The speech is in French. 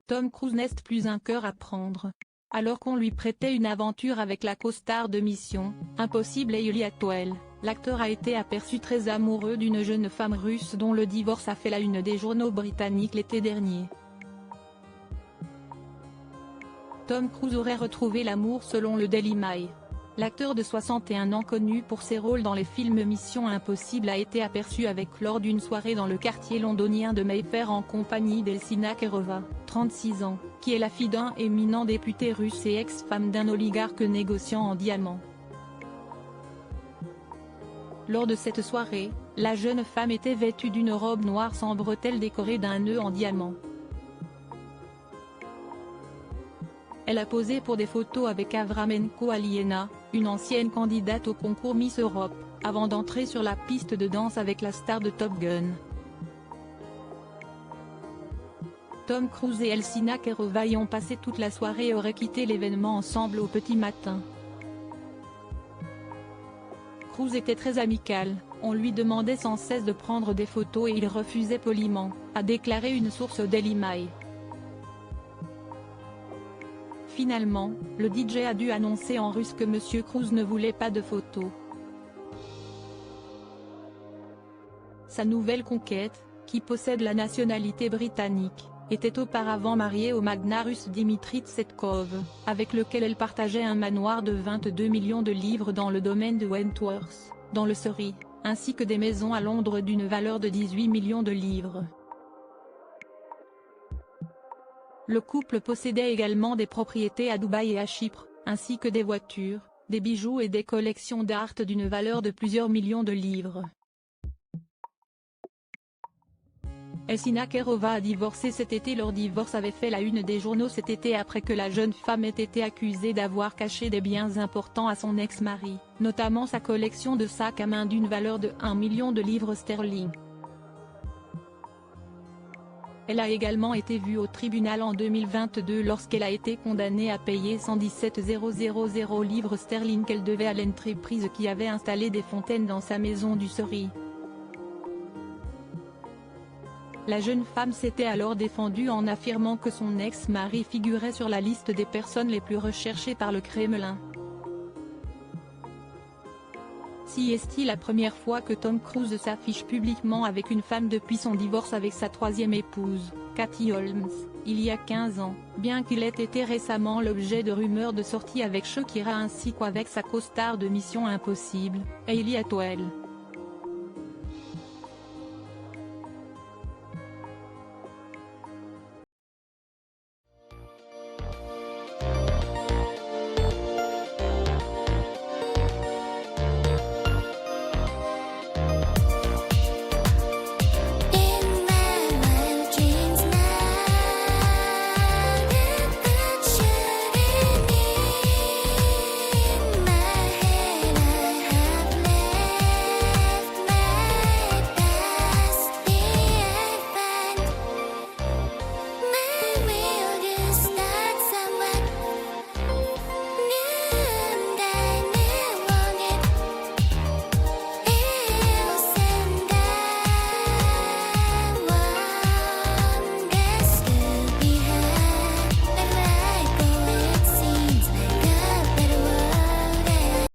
Tom Cruise n'est plus un cœur à prendre. Alors qu'on lui prêtait une aventure avec la co-star de Mission Impossible Hailey Atwell, l'acteur a été aperçu très amoureux d'une jeune femme russe dont le divorce a fait la une des journaux britanniques l'été dernier. Tom Cruise aurait retrouvé l'amour selon le Daily Mail. L'acteur de 61 ans connu pour ses rôles dans les films Mission Impossible a été aperçu avec lors d'une soirée dans le quartier londonien de Mayfair en compagnie d'Eltsina Kerova, 36 ans, qui est la fille d'un éminent député russe et ex-femme d'un oligarque négociant en diamants. Lors de cette soirée, la jeune femme était vêtue d'une robe noire sans bretelles décorée d'un nœud en diamant. Elle a posé pour des photos avec Avramenko Aliena, une ancienne candidate au concours Miss Europe, avant d'entrer sur la piste de danse avec la star de Top Gun. Tom Cruise et Eltsina Kerova y ont passé toute la soirée et auraient quitté l'événement ensemble au petit matin. Cruise était très amical, on lui demandait sans cesse de prendre des photos et il refusait poliment, a déclaré une source au Daily Mail. Finalement, le DJ a dû annoncer en russe que M. Cruise ne voulait pas de photos. Sa nouvelle conquête, qui possède la nationalité britannique, était auparavant mariée au magnat russe Dmitri Tsetkov, avec lequel elle partageait un manoir de 22 millions de livres dans le domaine de Wentworth, dans le Surrey, ainsi que des maisons à Londres d'une valeur de 18 millions de livres. Le couple possédait également des propriétés à Dubaï et à Chypre, ainsi que des voitures, des bijoux et des collections d'art d'une valeur de plusieurs millions de livres. Eltsina Kerova a divorcé cet été. Leur divorce avait fait la une des journaux cet été après que la jeune femme ait été accusée d'avoir caché des biens importants à son ex-mari, notamment sa collection de sacs à main d'une valeur de 1 million de livres sterling. Elle a également été vue au tribunal en 2022 lorsqu'elle a été condamnée à payer 117 000 livres sterling qu'elle devait à l'entreprise qui avait installé des fontaines dans sa maison du Surrey. La jeune femme s'était alors défendue en affirmant que son ex-mari figurait sur la liste des personnes les plus recherchées par le Kremlin. Si est-il la première fois que Tom Cruise s'affiche publiquement avec une femme depuis son divorce avec sa troisième épouse, Katie Holmes, il y a 15 ans, bien qu'il ait été récemment l'objet de rumeurs de sortie avec Shakira ainsi qu'avec sa co-star de Mission Impossible, Hailey Atwell.